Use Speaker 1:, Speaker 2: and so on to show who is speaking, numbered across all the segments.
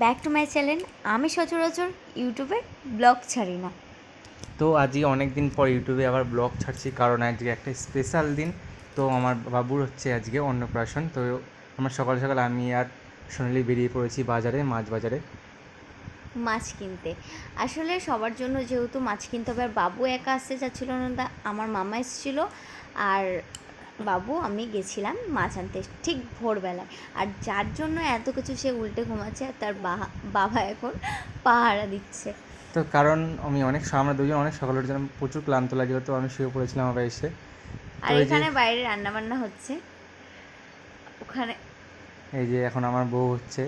Speaker 1: Back to my channel. আমি সচরাচর ইউটিউবে ব্লগ ছাড়ি না,
Speaker 2: তো আজকে অনেক দিন পর ইউটিউবে আবার ব্লগ ছাড়ছি, কারণ আজকে একটা স্পেশাল দিন। তো আমার বাবুর হচ্ছে আজকে অন্নপ্রাশন। তো আমার সকাল সকাল আমি আর সোনালি বেরিয়ে পড়েছি বাজারে, মাছ বাজারে
Speaker 1: মাছ কিনতে। আসলে সবার জন্য যেহেতু মাছ কিনতে হবে, আর বাবু একা আসতে চাচ্ছিল না, আমার মামা এসেছিলো আর বাবু আমি গেছিলাম মাছ আনতে ঠিক ভোরবেলায়। আর যার জন্য এত কিছু সে উল্টে ঘুমাচ্ছে, আর তার বাবা এখন পাহারা দিচ্ছে।
Speaker 2: তো কারণ আমরা দুজন অনেক সকালের জন্য প্রচুর ক্লান্ত লাগছিল, তো আমি শুয়ে পড়েছিলাম আবার এসে।
Speaker 1: আর এখানে বাইরে রান্না বান্না হচ্ছে, ওখানে
Speaker 2: এই যে এখন আমার বউ হচ্ছে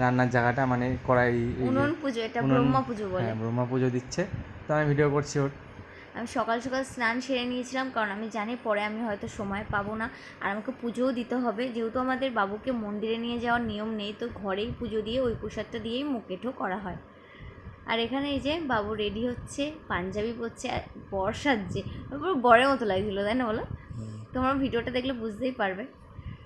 Speaker 2: রান্নার জায়গাটা, মানে কড়াই
Speaker 1: উনুন পুজো, এটা ব্রহ্মা পুজো বলে।
Speaker 2: হ্যাঁ, ব্রহ্মা পুজো দিচ্ছে। তো আমি ভিডিও করছি ওর।
Speaker 1: আমি সকাল সকাল স্নান সেরে নিয়েছিলাম, কারণ আমি জানি পরে আমি হয়তো সময় পাবো না, আর আমাকে পুজোও দিতে হবে। যেহেতু আমাদের বাবুকে মন্দিরে নিয়ে যাওয়ার নিয়ম নেই, তো ঘরেই পুজো দিয়ে ওই প্রসাদটা দিয়েই মুখেঠো করা হয়। আর এখানে এই যে বাবু রেডি হচ্ছে, পাঞ্জাবি পরছে, আর বর সাজছে, পুরো বরের মতো লাগছিলো, তাই না বলো? তোমরা ভিডিওটা দেখলে বুঝতেই পারবে।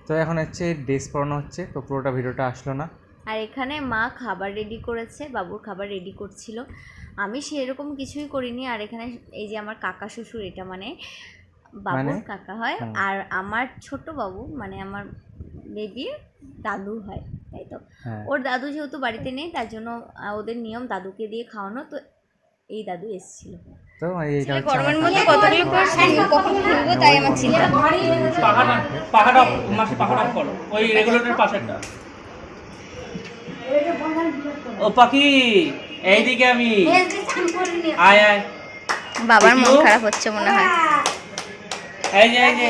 Speaker 2: তো এখন হচ্ছে ড্রেস পরানো হচ্ছে, তো পুরোটা ভিডিওটা আসলো না।
Speaker 1: আর এখানে মা খাবার রেডি করেছে, বাবুর খাবার রেডি করছিল, আমি সেরকম কিছুই করিনি। আর এখানে এই যে আমার কাকা শ্বশুর, এটা মানে বাবুর কাকা হয়, আর আমার ছোট বাবু মানে আমার বেবির দাদু হয়, তাই তো। ওর দাদু যেহেতু বাড়িতে নেই, তার জন্য ওদের নিয়ম দাদুকে দিয়ে খাওয়ানো, তো এই দাদু এসেছিল।
Speaker 2: তো এইটা হচ্ছে
Speaker 1: গরমের মধ্যে কতগুলো কখন খুলবো, তাই আমার চিন্তা।
Speaker 3: পাহাড় করো ওই রেগুলেটর পাশেরটা। ও পাখি এইদিকে, আমি আয় আয়।
Speaker 1: বাবার মন খারাপ হচ্ছে মনে হয়।
Speaker 3: এই যে এই যে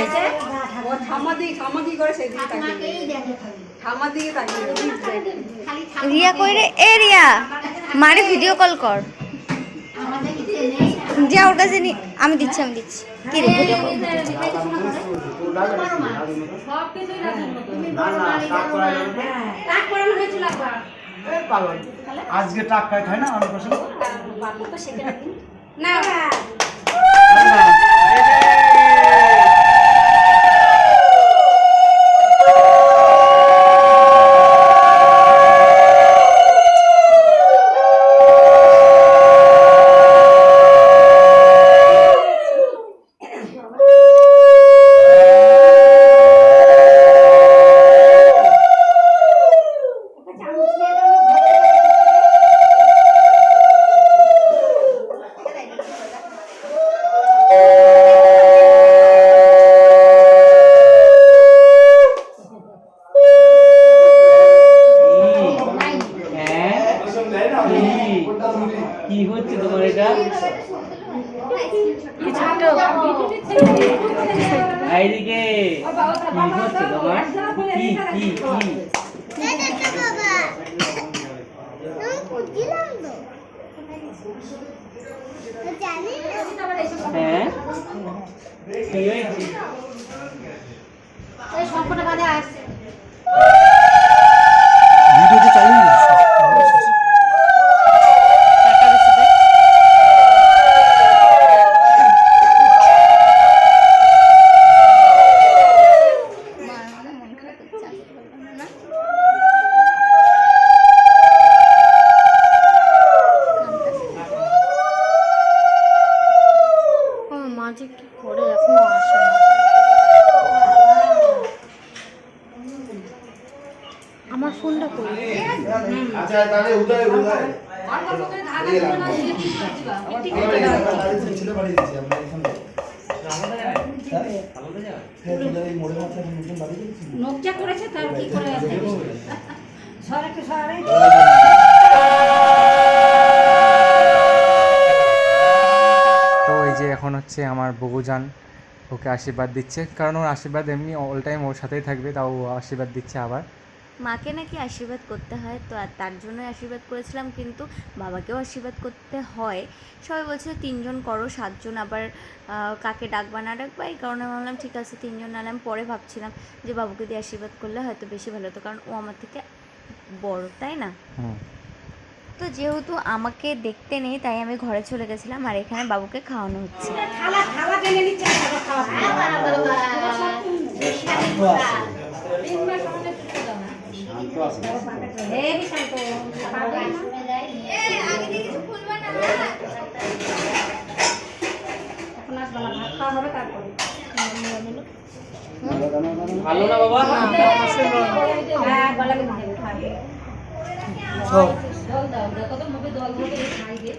Speaker 1: রিয়া কই রে? এ রিয়া, মারে ভিডিও কল কর, যা ওর কাছে আমি দিচ্ছি কি রে ভিডিও কল।
Speaker 4: আজকে টাকা খায় না না
Speaker 3: কি হচ্ছে তোমার? এটা এইদিকে কি হচ্ছে তোমার? কি কি কি হ্যাঁ কি হয়েছে?
Speaker 4: ভিডিওতে চালিয়ে দিচ্ছি।
Speaker 1: মাঝে কি করে এখনো আসে না, আমার ফোনটা কই?
Speaker 4: আচ্ছা তাহলে উদয় ছিল বাড়ি দিয়েছি আমরা এখানে
Speaker 5: নকশা করেছে, তার কি করে সরাকে সরাই।
Speaker 2: তো এই যে এখন হচ্ছে আমার বউজান ওকে আশীর্বাদ দিচ্ছে, কারণ ওর আশীর্বাদ এমনি অল টাইম ওর সাথেই থাকবে, তাও ও আশীর্বাদ দিচ্ছে আবার।
Speaker 1: মাকে নাকি আশীর্বাদ করতে হয়, তো আর তার জন্যই আশীর্বাদ করেছিলাম, কিন্তু বাবাকেও আশীর্বাদ করতে হয়। সবাই বলছিল 3 জন করো, 7 জন আবার কাকে ডাকবা না ডাকবা, এই কারণে ভাবলাম ঠিক আছে 3 জন নাহলে। আমি পরে ভাবছিলাম যে বাবুকে দিয়ে আশীর্বাদ করলে হয়তো বেশি ভালো হতো, কারণ ও আমার থেকে বড়, তাই না? তো যেহেতু আমাকে দেখতে নেই, তাই আমি ঘরে চলে গেছিলাম, আর এখানে বাবুকে খাওয়ানো হচ্ছে।
Speaker 5: হেবি শান্ত এখন আসবে না, ভাত খাওয়া হবে তারপরে
Speaker 3: ভালো না বাবা?
Speaker 5: হ্যাঁ গলা বেঁধে দেবে, খাবে। জল দাও, যত মুখে জল ধরবে খাইবে।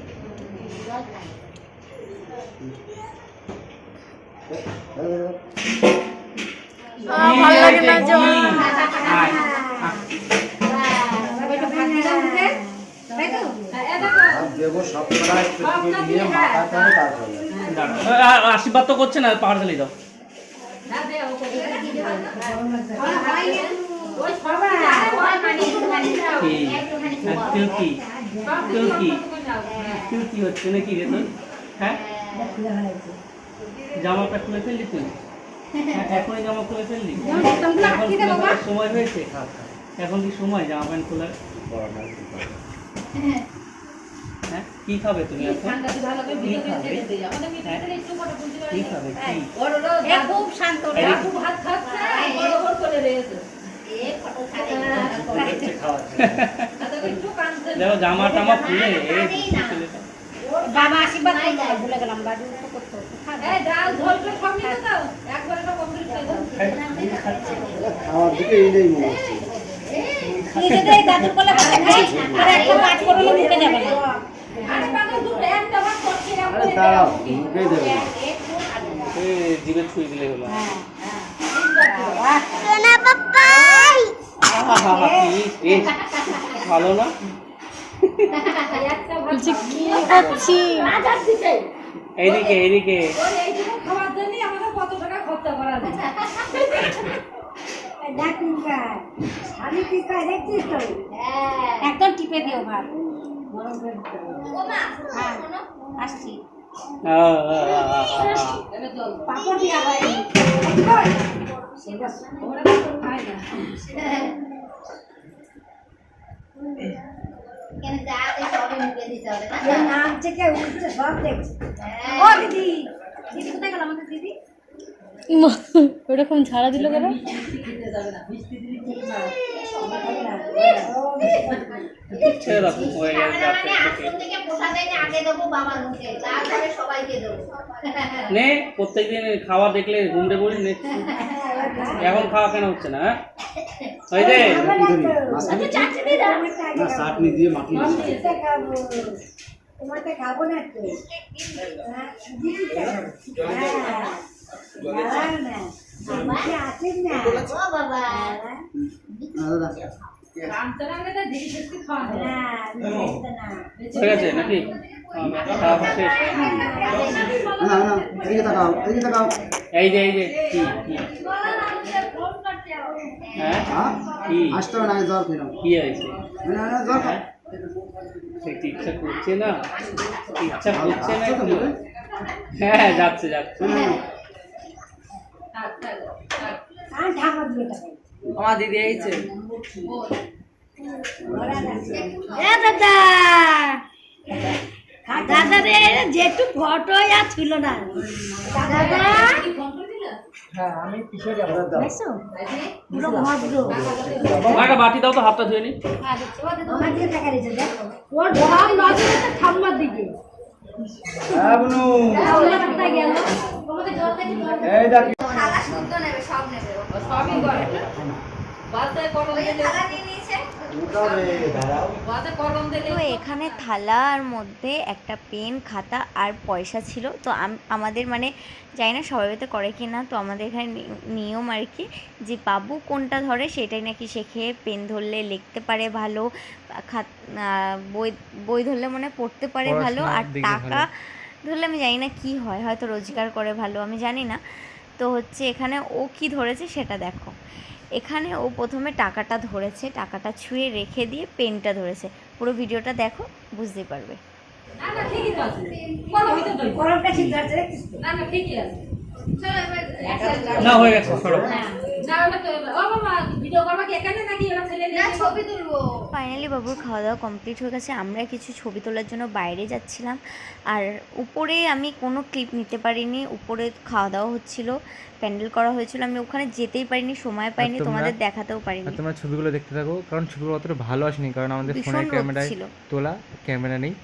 Speaker 1: ভালো লাগে না যে
Speaker 5: একটু ভাত দিলাম মুখে, তাই তো? এই দেখো,
Speaker 4: দেবো সব করা একটু নিয়ে মাথাতে হবে তারপরে
Speaker 3: আশীর্বাদ তো করছে না, পাহাড় ঢেলে দাও।
Speaker 5: না দে ও করে কি দেব? ওই সবাই ওই মানে
Speaker 3: কি? আর কেউ কি? কেউ কি? কেউ কি হচ্ছে নাকি রে তোর? হ্যাঁ, জামাটা খুলে ফেললি তুই? হ্যাঁ, এখনই জামা খুলে ফেললি? এখন খুলে ফেলার সময় হয়েছে? এখন কি সময় জামা প্যান্ট খোলার? হ্যাঁ, কি খাবে তুমি এখন? কি খাবে? হ্যাঁ? কি খাবে? কি?
Speaker 5: এ খুব শান্ত রে, খুব ভাত খাচ্ছে, বড় বড় করে রয়েছে।
Speaker 3: দেখো জামা টামা খুলে
Speaker 5: বাবা আশীর্বাদ করতে হয়, ভুলে গেলাম, বাড়ি উঠতে করতে হতো। এই ডাল ঝোল করে সব নিতে দাও, একবারে সব কমপ্লিট করে দাও।
Speaker 4: আমার দিকে এই নেই মনে হচ্ছে
Speaker 5: নিজেদের দাদুর কোলে বসে খাই, আর একটা কাজ করে মুখে যাবে না। আরে পাগল তুই একটা ভাত করছিস,
Speaker 4: আরে দাঁড়াও মুখেই দেবে না।
Speaker 3: জিভে ছুঁয়ে দিলে হলো। আহা, কি টেস্ট! ভালো না?
Speaker 1: বলছি কি হচ্ছে
Speaker 3: এইদিকে এইদিকে
Speaker 5: এইটুকু খাওয়ার জন্যই আমাদের কত টাকা খরচা করা যায়। একদম টিপে দিও ভাত। হ্যাঁ, আসছি। পাপড় দিয়া হয় ওরা তো খায় না। নাম থেকে উঠছে সব দেখছে। ও দিদি, দিদি কোথায় গেল আমাদের দিদি?
Speaker 1: ওরকম ছাড়া দিল কেন?
Speaker 3: ছেড়ে রাখো, হয়ে গেছে। নে প্রত্যেকদিন খাওয়া দেখলে ঘুমড়ে পড়ি নে। এখন খাওয়া কেন হচ্ছে না? ওই যে
Speaker 4: না চাটনি দিয়ে মাখিয়ে
Speaker 5: তোমাকে খাবো না তো।
Speaker 3: হয়ে গেছে নাকি? খাওয়া শেষ।
Speaker 4: এদিকে তাকাও এদিকে তাকাও
Speaker 3: এই যে কি কি? হ্যাঁ,
Speaker 4: হ্যাঁ
Speaker 3: কি
Speaker 4: আসতে হবে না জল খেয়ে নাও
Speaker 3: কি হয়েছে?
Speaker 4: না না জল খাও
Speaker 3: খেতে ইচ্ছা করছে না? ইচ্ছা করছে না একটু? হ্যাঁ, যাচ্ছে যাচ্ছে।
Speaker 2: আমার দিদি এইছে
Speaker 5: দাদা রে যেটু ফটো আর ছিল না দাদা।
Speaker 2: হ্যাঁ আমি পিছিয়ে যাবো
Speaker 5: পুরো ভদ্র।
Speaker 3: একটা বাটি দাও তো, হাতটা ধুয়ে নি।
Speaker 5: আমার দিকে টাকা দিয়েছে দেখো, ওর ঢাল নজরে তো ঠাম্মার দিকে।
Speaker 4: হ্যাঁ বুনু
Speaker 5: ওরা কোথায় গেল? তোমাদের জল থেকে
Speaker 4: এই দেখ
Speaker 1: থালা শুদ্ধ নেবে, সব নেবে ও।
Speaker 5: সবই করে বাতায় কলম
Speaker 1: ওই যে
Speaker 5: দিলে,
Speaker 1: থালা নিয়ে নিয়েছে।
Speaker 4: উঠাও রে দাঁড়াও
Speaker 5: বাতায় কলম দিলে।
Speaker 1: তো এখানে থালার মধ্যে একটা পেন, খাতা আর পয়সা ছিল। তো আমাদের মানে জানি না সবাই হয়তো করে কি না, তো আমাদের এখানে নিয়ম আর কি, যে বাবু কোনটা ধরে সেটাই নাকি শেখে। পেন ধরলে লিখতে পারে ভালো, বই বই ধরলে মনে হয় পড়তে পারে ভালো, আর টাকা ধরলে আমি জানি না কি হয়, হয়তো রোজগার করে ভালো, আমি জানি না। তো হচ্ছে এখানে ও কি ধরেছে সেটা দেখো। এখানে ও প্রথমে টাকাটা ধরেছে, টাকাটা ছুঁয়ে রেখে দিয়ে পেনটা ধরেছে। পুরো ভিডিওটা দেখো, বুঝতেই পারবে।
Speaker 5: না না ঠিকই তো আছে, কলমটা ঠিক ধরছে, না না ঠিকই আছে।
Speaker 3: না হয়ে গেছে সরো।
Speaker 1: ফাইনালি বাবুর খাওয়া দাওয়া কমপ্লিট হয়ে গেছে। আমরা কিছু ছবি তোলার জন্য বাইরে যাচ্ছিলাম। আর উপরে আমি কোনো ক্লিপ নিতে পারিনি, উপরে খাওয়া দাওয়া হচ্ছিল, প্যান্ডেল করা হয়েছিল, আমি ওখানে যেতেই পারিনি, সময় পাইনি,
Speaker 2: তোমরা-
Speaker 1: তোমাদের দেখাতেও পারিনি।
Speaker 2: আর তোমরা ছবিগুলো দেখতে থাকো, কারণ ছবিগুলো অতটা ভালো আসেনি, কারণ আমাদের
Speaker 1: ভীষণ
Speaker 2: ফোনের
Speaker 1: রোদ
Speaker 2: ক্যামেরায়
Speaker 1: ছিল।
Speaker 2: তোলা, ক্যামেরা নেই।